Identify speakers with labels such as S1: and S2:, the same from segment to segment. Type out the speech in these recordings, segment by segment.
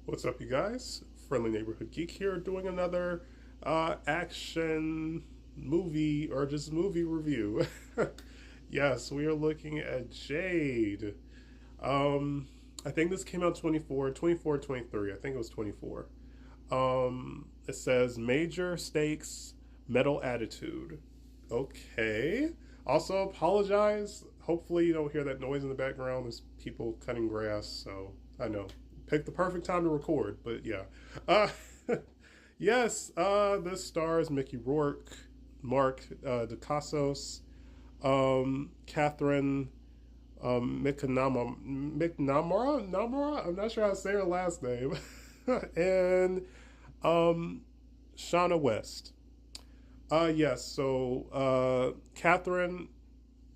S1: What's up, you guys? Friendly Neighborhood Geek here, doing another action movie or just movie review. Yes, we are looking at Jade. I think this came out 23. I think it was 24. It says major stakes, metal attitude. Okay. Also, apologize. Hopefully, you don't hear that noise in the background. There's people cutting grass, so I know. Pick the perfect time to record, but yeah. Uh, yes, this stars Mickey Rourke, Mark DeCassos, Catherine McNamara. I'm not sure how to say her last name, and Shauna West. Yes. So Catherine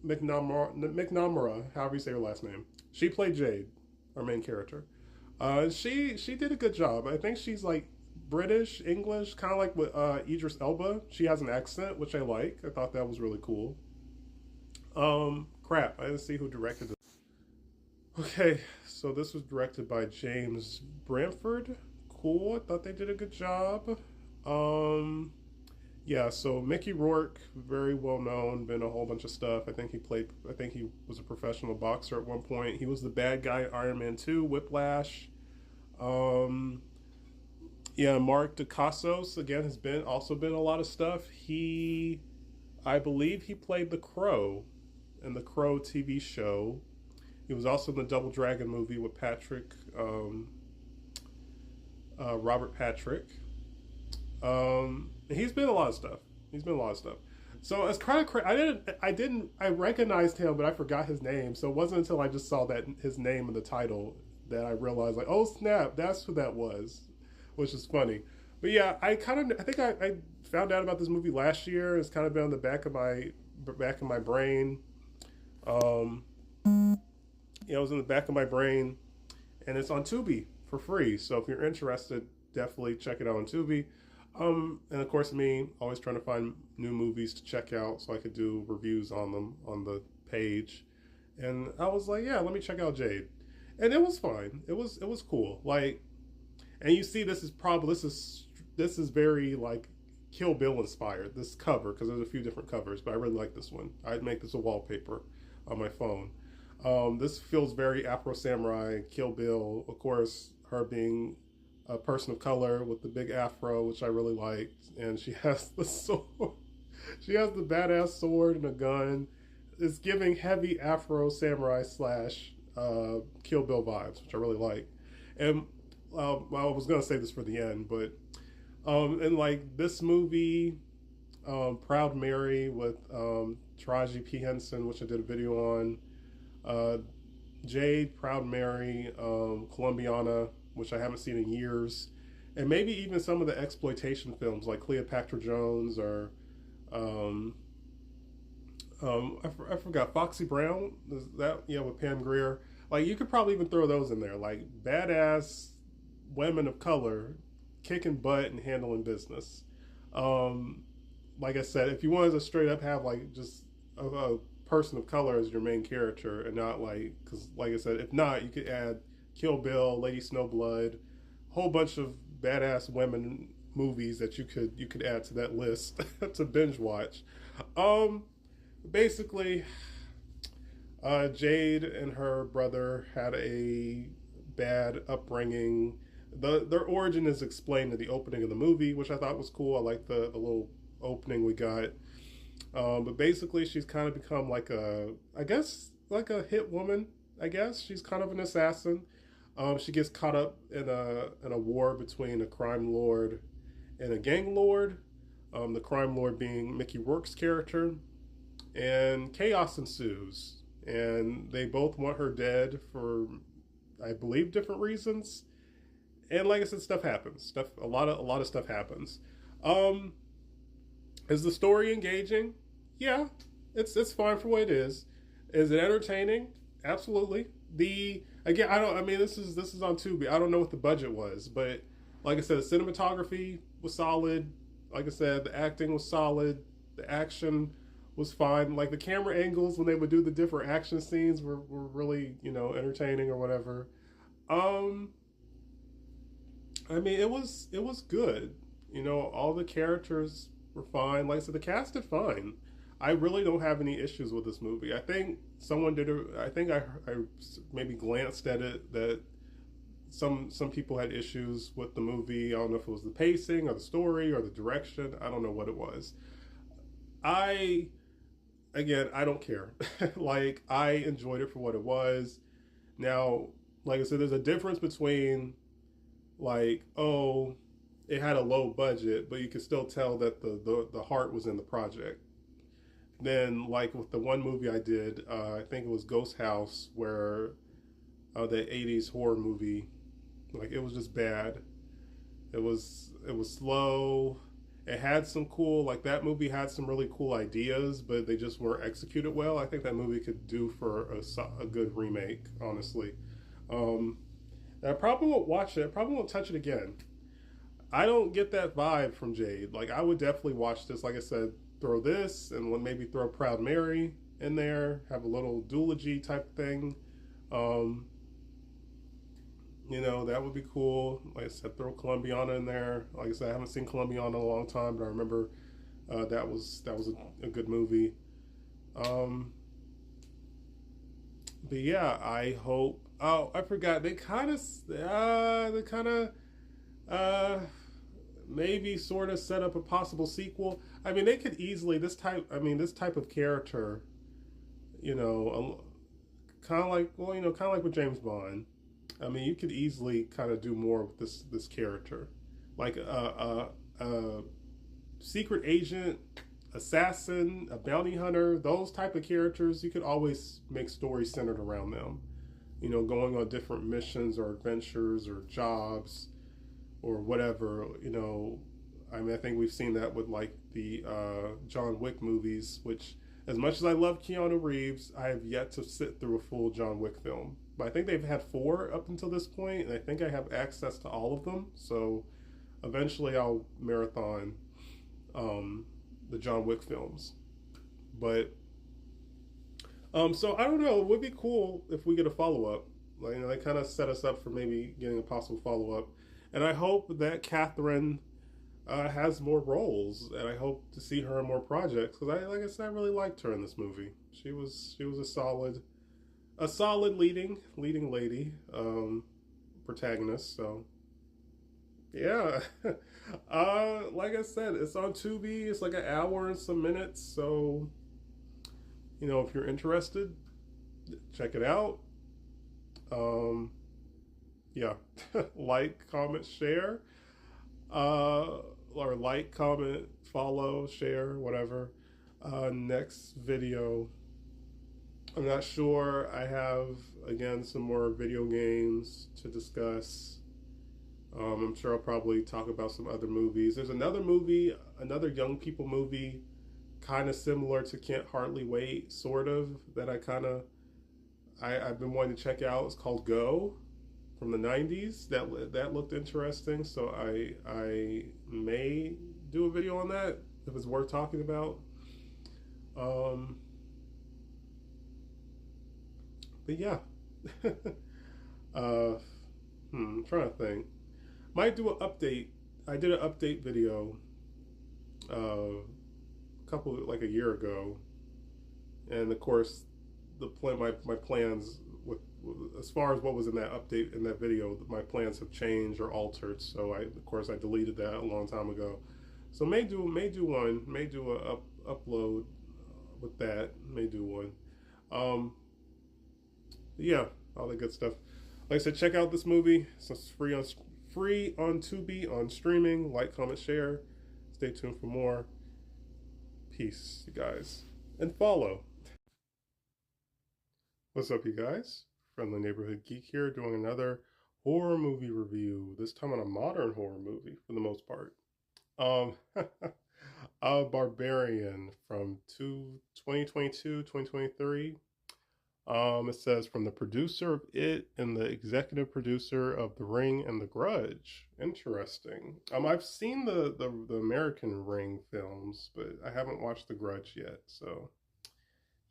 S1: McNamara, however you say her last name, she played Jade, our main character. She did a good job. I think she's like British, English, kind of like with Idris Elba. She has an accent, which I like. I thought that was really cool. Crap, I didn't see who directed it. Okay, so this was directed by James Bramford. Cool. I thought they did a good job. Um, yeah, so Mickey Rourke, very well known, been a whole bunch of stuff. I think he was a professional boxer at one point. He was the bad guy in Iron Man 2, Whiplash. Um, yeah, Mark DeCassos, again, has been also been a lot of stuff. I believe he played the Crow in the Crow TV show. He was also in the Double Dragon movie with Robert Patrick. He's been a lot of stuff. He's been a lot of stuff. So it's kind of I recognized him, but I forgot his name. So it wasn't until I just saw that his name in the title that I realized, like, oh snap, that's who that was, which is funny. But yeah, I think I found out about this movie last year. It's kind of been on the back of my brain. Um, it was in the back of my brain, and it's on Tubi for free. So if you're interested, definitely check it out on Tubi. And of course, me always trying to find new movies to check out so I could do reviews on them on the page. And I was like, yeah, let me check out Jade, and it was fine. It was cool. Like, and you see, this is very like Kill Bill inspired. This cover, because there's a few different covers, but I really like this one. I'd make this a wallpaper on my phone. This feels very Afro Samurai, Kill Bill. Of course, her being a person of color with the big afro, which I really liked, and she has the sword. She has the badass sword and a gun. It's giving heavy Afro Samurai slash Kill Bill vibes, which I really like. And well, I was gonna say this for the end, but and like this movie, Proud Mary with Taraji P Henson, which I did a video on. Uh, Jade, Proud Mary, Colombiana, which I haven't seen in years, and maybe even some of the exploitation films like Cleopatra Jones or um, I forgot Foxy Brown. Is that, yeah, with Pam Grier? Like, you could probably even throw those in there, like badass women of color kicking butt and handling business. Um, like I said, if you wanted to straight up have like just a person of color as your main character, and not like, because like I said, if not, you could add Kill Bill, Lady Snowblood, a whole bunch of badass women movies that you could add to that list to binge watch. Um, Basically, Jade and her brother had a bad upbringing. Their origin is explained in the opening of the movie, which I thought was cool. I like the little opening we got. But basically, she's kind of become like I guess, like a hit woman. I guess she's kind of an assassin. She gets caught up in a war between a crime lord and a gang lord. The crime lord being Mickey Rourke's character, and chaos ensues. And they both want her dead for, I believe, different reasons. And like I said, stuff happens. A lot of stuff happens. Um, is the story engaging? Yeah, it's fine for what it is. Is it entertaining? Absolutely. The Again, I don't. I mean, this is on Tubi. I don't know what the budget was, but like I said, the cinematography was solid. Like I said, the acting was solid. The action was fine. Like the camera angles when they would do the different action scenes were really, entertaining or whatever. Um, I mean, it was good. You know, all the characters were fine. Like I said, the cast did fine. I really don't have any issues with this movie. I think someone did. I think I maybe glanced at it that some people had issues with the movie. I don't know if it was the pacing or the story or the direction. I don't know what it was. I again, I don't care. Like I enjoyed it for what it was. Now, like I said, there's a difference between like, oh, it had a low budget, but you could still tell that the heart was in the project. Then, like with the one movie I did, I think it was Ghost House, where the '80s horror movie, like it was just bad. It was slow. It had some cool, like that movie had some really cool ideas, but they just weren't executed well. I think that movie could do for a good remake, honestly. Um, and I probably won't watch it. I probably won't touch it again. I don't get that vibe from Jade. Like I would definitely watch this. Like I said, throw this and maybe throw Proud Mary in there. Have a little duology type thing. Um, that would be cool. Like I said, throw Colombiana in there. Like I said, I haven't seen Colombiana in a long time, but I remember that was a good movie. Um, but yeah, I hope. Oh, I forgot. They kind of uh, maybe sort of set up a possible sequel. I mean, they could easily this type. I mean, this type of character. You know, kind of like kind of like with James Bond. I mean, you could easily kind of do more with this character, like a secret agent, assassin, a bounty hunter. Those type of characters, you could always make stories centered around them. Going on different missions or adventures or jobs or whatever. I mean, I think we've seen that with like the John Wick movies, which, as much as I love Keanu Reeves, I have yet to sit through a full John Wick film. But I think they've had four up until this point, and I think I have access to all of them. So eventually I'll marathon um, the John Wick films. But so I don't know. It would be cool if we get a follow up. Like, they kind of set us up for maybe getting a possible follow up, and I hope that Catherine has more roles, and I hope to see her in more projects because like I said, I really liked her in this movie. She was a solid leading lady, protagonist. So yeah, like I said, it's on Tubi. It's like an hour and some minutes. So if you're interested, check it out. Um, yeah, like, comment, share, or like, comment, follow, share, whatever. Next video, I'm not sure. I have again some more video games to discuss. I'm sure I'll probably talk about some other movies. There's another movie, another young people movie, kind of similar to Can't Hardly Wait, sort of, that I've been wanting to check out. It's called Go, from the '90s. That looked interesting, so I may do a video on that if it's worth talking about. Um, but yeah, uh, I'm trying to think. Might do an update. I did an update video like a year ago, and of course, my plans with as far as what was in that update in that video, my plans have changed or altered. So I deleted that a long time ago. So may do a upload with that. May do one. Um, yeah, all the good stuff. Like I said, check out this movie. It's free on Tubi, on streaming. Like, comment, share. Stay tuned for more. Peace, you guys, and follow. What's up, you guys? Friendly Neighborhood Geek here, doing another horror movie review. This time on a modern horror movie, for the most part. A Barbarian from 2022, 2023. It says, from the producer of It and the executive producer of The Ring and The Grudge. Interesting. I've seen the American Ring films, but I haven't watched The Grudge yet. So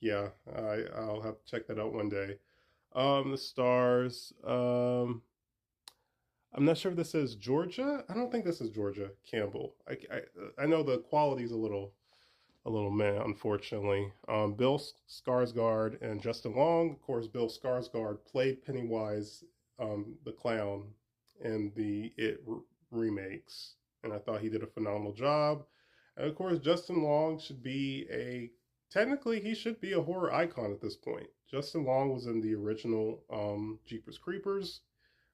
S1: yeah, I'll have to check that out one day. The stars. I'm not sure if this is Georgia. I don't think this is Georgia Campbell. I know the quality's a little meh, unfortunately. Bill Skarsgård and Justin Long. Of course, Bill Skarsgård played Pennywise, the clown, in the remakes, and I thought he did a phenomenal job. And of course, Justin Long should be a technically he should be a horror icon at this point. Justin Long was in the original Jeepers Creepers.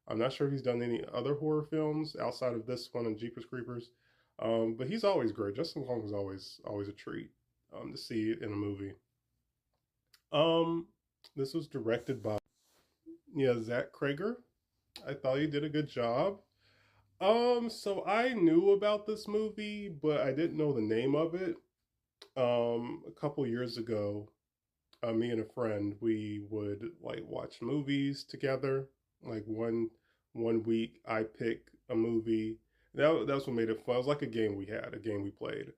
S1: I'm not sure if he's done any other horror films outside of this one and Jeepers Creepers. But he's always great. Justin Long is always a treat to see in a movie. Um, this was directed by Zach Krager. I thought he did a good job. So I knew about this movie, but I didn't know the name of it. A couple years ago, me and a friend, we would like watch movies together. Like one week, I pick a movie. That's what made it fun. It was like a game we had, a game we played.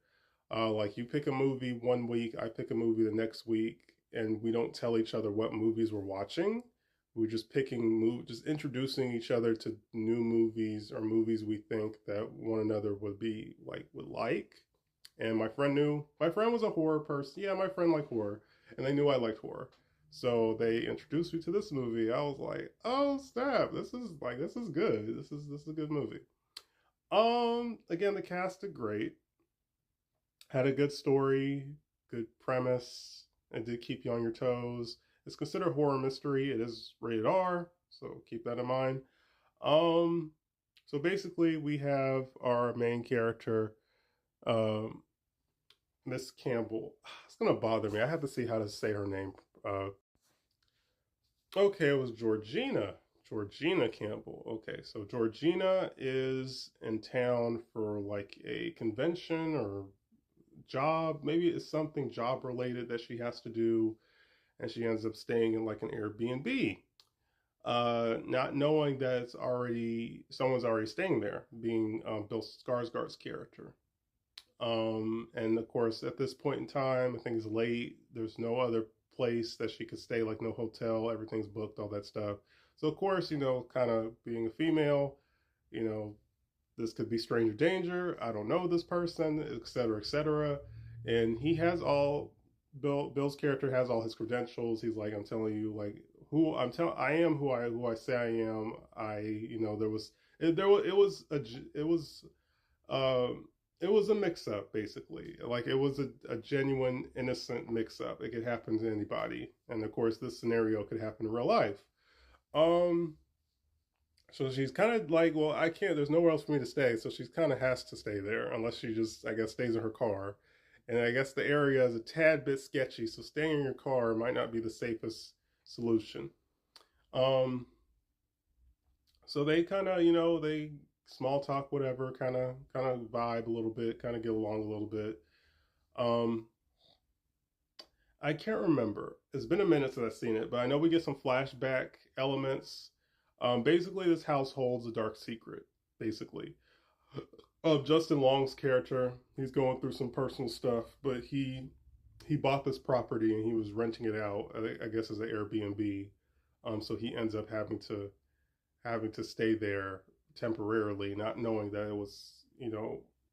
S1: Like you pick a movie one week, I pick a movie the next week, and we don't tell each other what movies we're watching. We're just just introducing each other to new movies or movies we think that one another would like. And my friend knew my friend was a horror person. Yeah, my friend liked horror, and they knew I liked horror. So they introduced me to this movie. I was like, "Oh snap! This is good. This is a good movie." Again, the cast did great. Had a good story, good premise, and did keep you on your toes. It's considered horror mystery. It is rated R, so keep that in mind. Um, so basically, we have our main character, um, Miss Campbell. It's gonna bother me. I have to see how to say her name. Okay, it was Georgina. Georgina Campbell. Okay, so Georgina is in town for like a convention or job. Maybe it's something job related that she has to do, and she ends up staying in like an Airbnb, not knowing that someone's already staying there, being Bill Skarsgård's character. And of course, at this point in time, I think it's late. There's no other place that she could stay, like no hotel. Everything's booked, all that stuff. So of course, kind of being a female, you know, this could be stranger danger. I don't know this person, etc., etc. And he has all Bill's character has all his credentials. He's like, I'm telling you, like I am who I say I am. There was it was um, it was a mix up basically. Like it was a genuine innocent mix up. It could happen to anybody, and of course, this scenario could happen in real life. Um, so she's kind of like, well, I can't. There's nowhere else for me to stay, so she's kind of has to stay there unless she just, I guess, stays in her car. And I guess the area is a tad bit sketchy, so staying in your car might not be the safest solution. Um, so they kind of, they small talk, whatever, kind of vibe a little bit, kind of get along a little bit. Um, I can't remember. It's been a minute since I've seen it, but I know we get some flashback elements. Basically, this house holds a dark secret. Basically, of Justin Long's character, he's going through some personal stuff, but he bought this property and he was renting it out. I guess as an Airbnb. So he ends up having to stay there temporarily, not knowing that it was,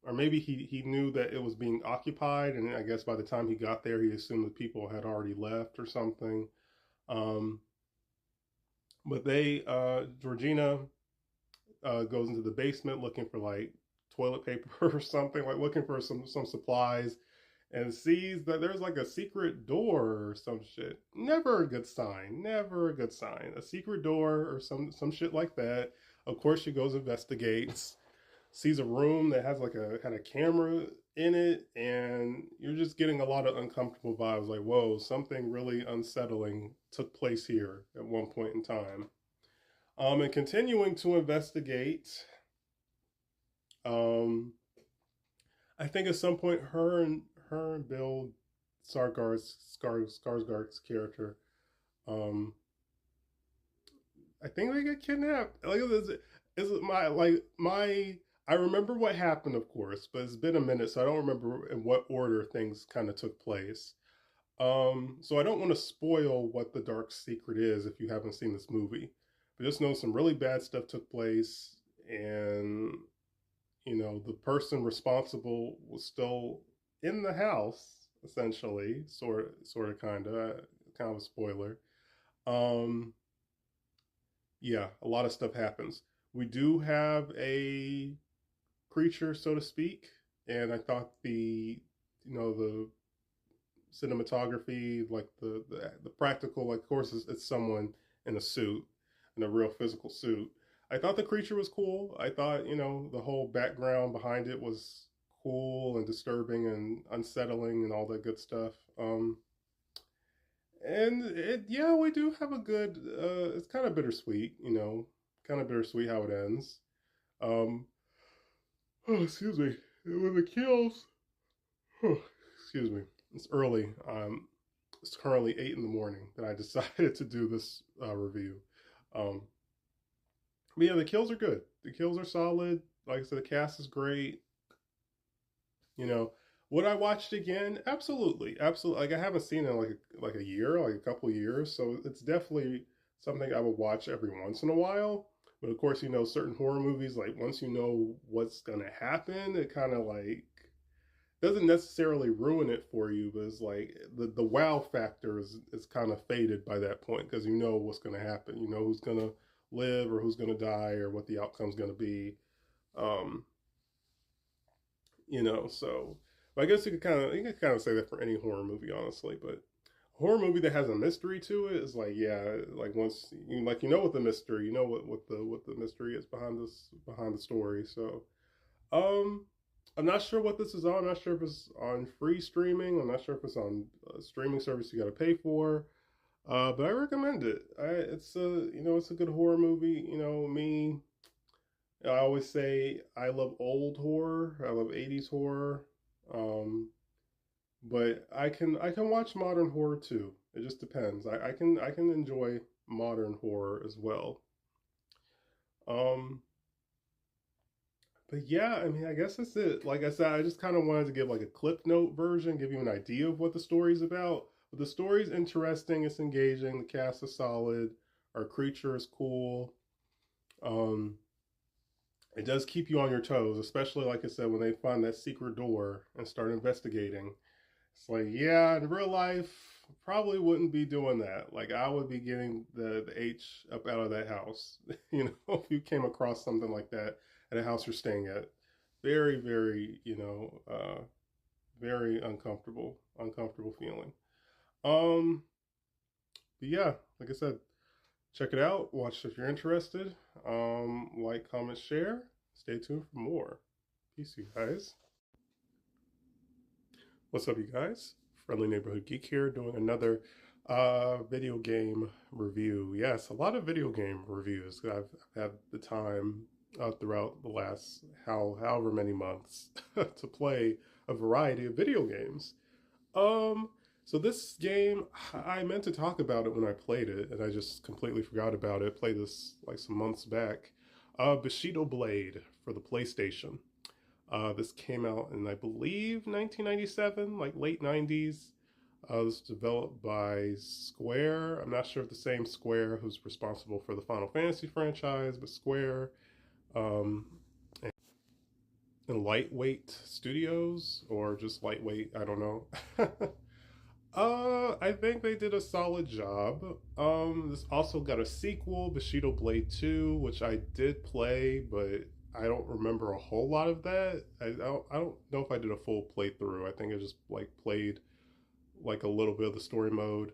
S1: or maybe he knew that it was being occupied, and I guess by the time he got there, he assumed that people had already left or something. Um, but Georgina goes into the basement looking for like toilet paper or something, like looking for some supplies, and sees that there's like a secret door or some shit. Never a good sign. Never a good sign. A secret door or some shit like that. Of course, she goes investigates, sees a room that has like had a camera in it, and you're just getting a lot of uncomfortable vibes. Like, whoa, something really unsettling took place here at one point in time. And continuing to investigate, um, I think at some point her and Bill Skarsgård's character, um, I think they get kidnapped. Like is it my I remember what happened, of course, but it's been a minute, so I don't remember in what order things kind of took place. So I don't want to spoil what the dark secret is if you haven't seen this movie, but just know some really bad stuff took place, and the person responsible was still in the house, essentially, sort of, kind of a spoiler. Um, yeah, a lot of stuff happens. We do have a creature, so to speak, and I thought the cinematography, like the practical, like of course it's someone in a suit, in a real physical suit. I thought the creature was cool. I thought the whole background behind it was cool and disturbing and unsettling and all that good stuff. And yeah, we do have a good. It's kind of bittersweet, kind of bittersweet how it ends. Um, oh, excuse me. When it kills, oh, excuse me. It's early. It's currently 8 in the morning that I decided to do this review. Um, but yeah, the kills are good. The kills are solid. Like I said, the cast is great. You know, would I watch it again? Absolutely, absolutely. Like I haven't seen it in like a year, like a couple years. So it's definitely something I would watch every once in a while. But of course, certain horror movies, like once you know what's gonna happen, it kind of like doesn't necessarily ruin it for you, but it's like the wow factor is kind of faded by that point because you know what's going to happen. You know who's going to live or who's going to die or what the outcome's going to be. Um, so but I guess you could kind of say that for any horror movie, honestly. But a horror movie that has a mystery to it is like yeah, like once what the mystery, what the mystery is behind the story. So um, I'm not sure what this is on. I'm not sure if it's on free streaming. I'm not sure if it's on a streaming service you got to pay for. But I recommend it. It's a good horror movie. I always say I love old horror. I love 80s horror. Um, but I can watch modern horror too. It just depends. I can enjoy modern horror as well. Um, But yeah, I mean, I guess that's it. Like I said, I just kind of wanted to give like a clip note version, give you an idea of what the story's about. But the story's interesting, it's engaging, the cast is solid, our creature is cool. Um, it does keep you on your toes, especially like I said, when they find that secret door and start investigating. It's like, yeah, in real life, probably wouldn't be doing that. Like I would be getting the H up out of that house. If you came across something like that at a house you're staying at. Very, very, very uncomfortable feeling. Um, but yeah, like I said, check it out. Watch if you're interested. Like, comment, share. Stay tuned for more. Peace, you guys. What's up, you guys? Friendly Neighborhood Geek here, doing another video game review. Yes, a lot of video game reviews. I've had the time throughout the last however many months to play a variety of video games. Um, so this game, I meant to talk about it when I played it, and I just completely forgot about it. Played this like some months back. Bushido Blade for the PlayStation. This came out in, I believe, 1997, like late 90s. It was developed by Square. I'm not sure if the same Square who's responsible for the Final Fantasy franchise, but Square um, and Lightweight Studios, or just Lightweight, I don't know. I think they did a solid job. This also got a sequel, Bushido Blade 2, which I did play, but I don't remember a whole lot of that. I don't know if I did a full playthrough. I think I just like played like a little bit of the story mode.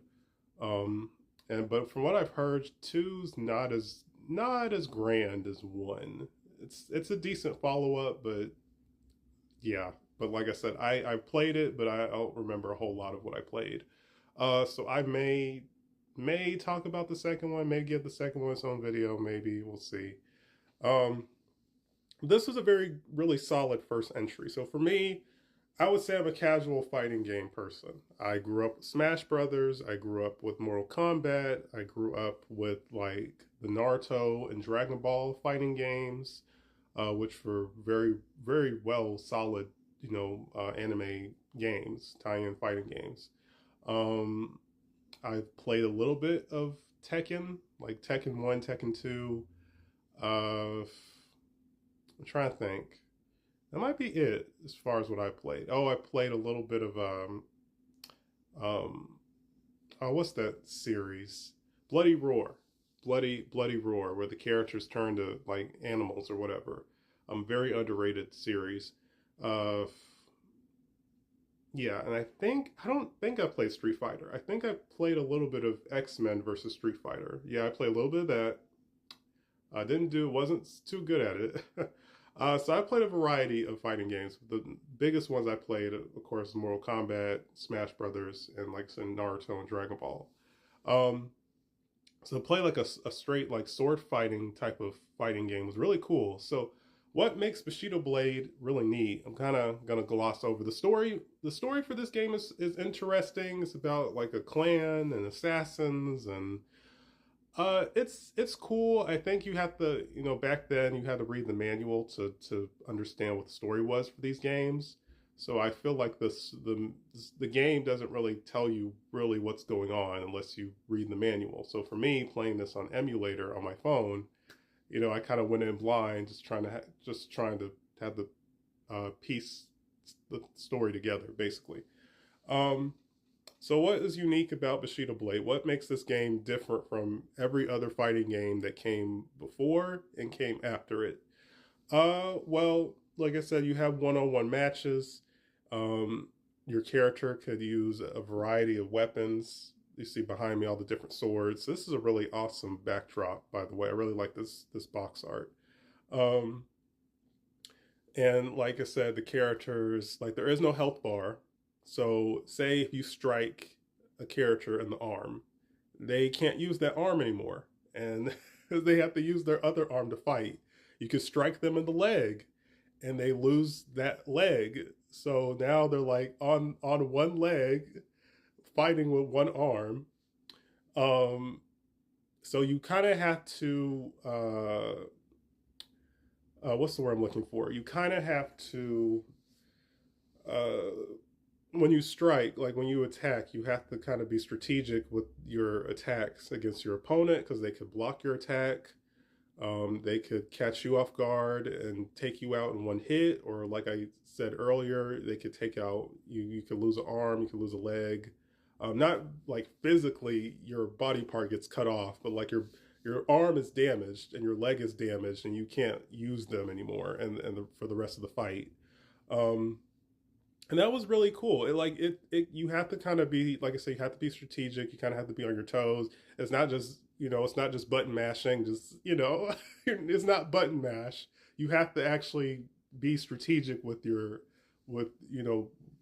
S1: Um, but from what I've heard, two's not as grand as one. It's a decent follow up, but yeah. But like I said, I played it, but I don't remember a whole lot of what I played. So I may talk about the second one, may give the second one its own video, maybe we'll see. Um, this was a very really solid first entry. So for me, I would say I'm a casual fighting game person. I grew up with Smash Brothers. I grew up with Mortal Kombat. I grew up with like the Naruto and Dragon Ball fighting games, which were very, very well solid, anime games, tie-in fighting games. Um, I've played a little bit of Tekken, like Tekken 1, Tekken 2. Uh, I'm trying to think. That might be it as far as what I played. Oh, I played a little bit of um oh, what's that series? Bloody Roar. Bloody Roar, where the characters turn to like animals or whatever. Very underrated series. Uh yeah, and I don't think I played Street Fighter. I think I played a little bit of X-Men versus Street Fighter. Yeah, I played a little bit of that. I didn't do, wasn't too good at it. So I played a variety of fighting games. The biggest ones I played, of course, Mortal Kombat, Smash Brothers, and like I said, Naruto and Dragon Ball. Um, so to play like a straight like sword fighting type of fighting game was really cool. So what makes Bushido Blade really neat? I'm kind of gonna gloss over the story. The story for this game is interesting. It's about like a clan and assassins and it's cool. I think you have to, back then you had to read the manual to understand what the story was for these games. So I feel like the game doesn't really tell you really what's going on unless you read the manual. So for me, playing this on emulator on my phone, I kind of went in blind, just trying to have the piece the story together, basically. Um, so what is unique about Bushido Blade? What makes this game different from every other fighting game that came before and came after it? Well, like I said, you have one-on-one matches. Um, your character could use a variety of weapons. You see behind me all the different swords. This is a really awesome backdrop, by the way. I really like this box art. Um, and like I said, the characters, like there is no health bar. So say if you strike a character in the arm, they can't use that arm anymore. And they have to use their other arm to fight. You could strike them in the leg and they lose that leg. So now they're like on one leg fighting with one arm. Um, so you kind of have to what's the word I'm looking for? You kind of have to uh, when you strike, like when you attack, you have to kind of be strategic with your attacks against your opponent because they could block your attack. They could catch you off guard and take you out in one hit, or like I said earlier, they could take out you. You could lose an arm, you could lose a leg. Not like physically your body part gets cut off, but like your arm is damaged and your leg is damaged, and you can't use them anymore, for the rest of the fight. Um, and that was really cool. It you have to kind of be, like I say, you have to be strategic. You kind of have to be on your toes. It's not just, it's not just button mashing, just, it's not button mash. You have to actually be strategic with with,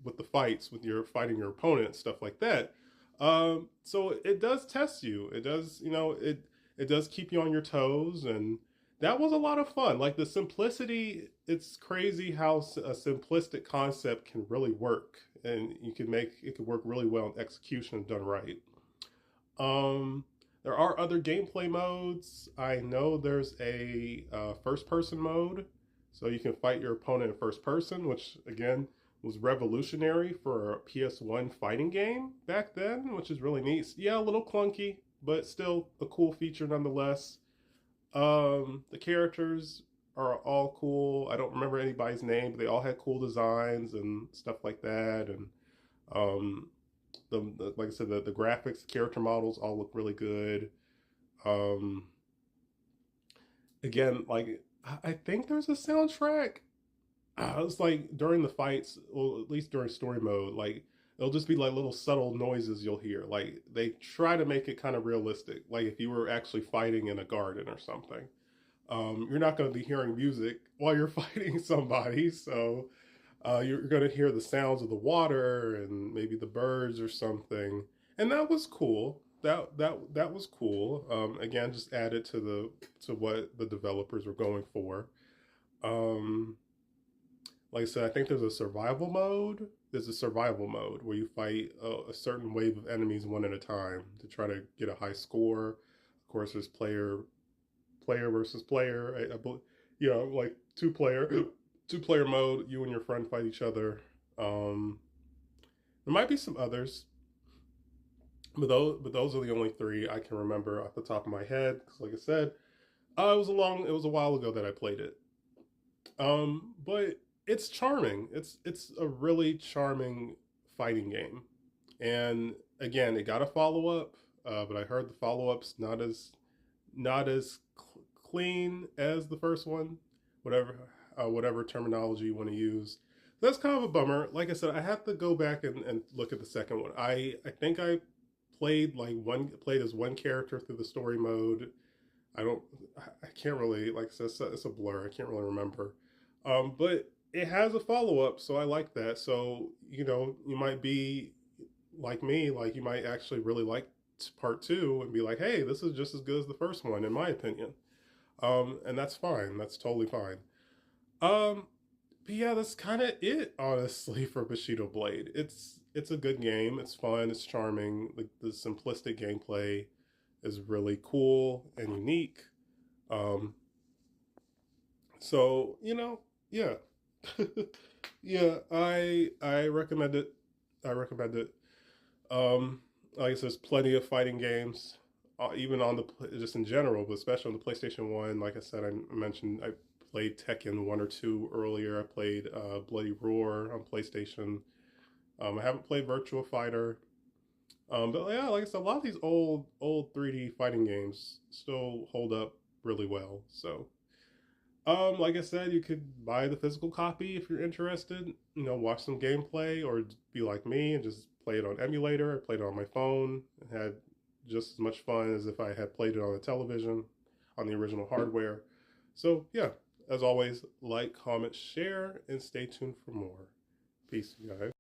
S1: with the fights, with your fighting your opponent, stuff like that. So it does test you. It does, it does keep you on your toes, and that was a lot of fun. Like the simplicity, it's crazy how a simplistic concept can really work, and you can make it could work really well in execution done right. Um, there are other gameplay modes. I know there's a first person mode, so you can fight your opponent in first person, which again was revolutionary for a PS1 fighting game back then, which is really neat. Yeah, a little clunky, but still a cool feature nonetheless. The characters are all cool. I don't remember anybody's name, but they all had cool designs and stuff like that. And um, like I said, the graphics, the character models all look really good. Um, again, like I think there's a soundtrack. It's like during the fights, or at least during story mode, like it'll just be like little subtle noises you'll hear. Like they try to make it kind of realistic, like if you were actually fighting in a garden or something. You're not going to be hearing music while you're fighting somebody, so you're going to hear the sounds of the water and maybe the birds or something. And that was cool. That was cool. Again, just added to what the developers were going for. Um, like I said, I think there's a survival mode. There's a survival mode where you fight a certain wave of enemies one at a time to try to get a high score. Of course, there's player versus player. Like two player mode. You and your friend fight each other. There might be some others, but those are the only three I can remember off the top of my head. Because, like I said, it was a while ago that I played it. But it's charming. It's a really charming fighting game. And again, it got a follow up, but I heard the follow up's not as clean as the first one. Whatever whatever terminology you want to use. That's kind of a bummer. Like I said, I have to go back and look at the second one. I think I played as one character through the story mode. I don't I can't really, like I said, it's a blur. I can't really remember. But it has a follow up, so I like that. So you might be like me, like you might actually really like part two and be like, hey, this is just as good as the first one, in my opinion. And that's fine. That's totally fine. Um, but yeah, that's kind of it, honestly, for Bushido Blade. It's a good game. It's fun. It's charming. Like the simplistic gameplay is really cool and unique. Um, so yeah, yeah. I recommend it. I recommend it. Um, like I said, there's plenty of fighting games, even on the just in general, but especially on the PlayStation One. Like I said, I mentioned I played Tekken 1 or 2 earlier. I played Bloody Roar on PlayStation. I haven't played Virtua Fighter. But yeah, like I said, a lot of these old 3D fighting games still hold up really well. So like I said, you could buy the physical copy if you're interested. Watch some gameplay, or be like me and just play it on emulator. I played it on my phone and had just as much fun as if I had played it on a television on the original hardware. So yeah, as always, like, comment, share, and stay tuned for more. Peace, guys.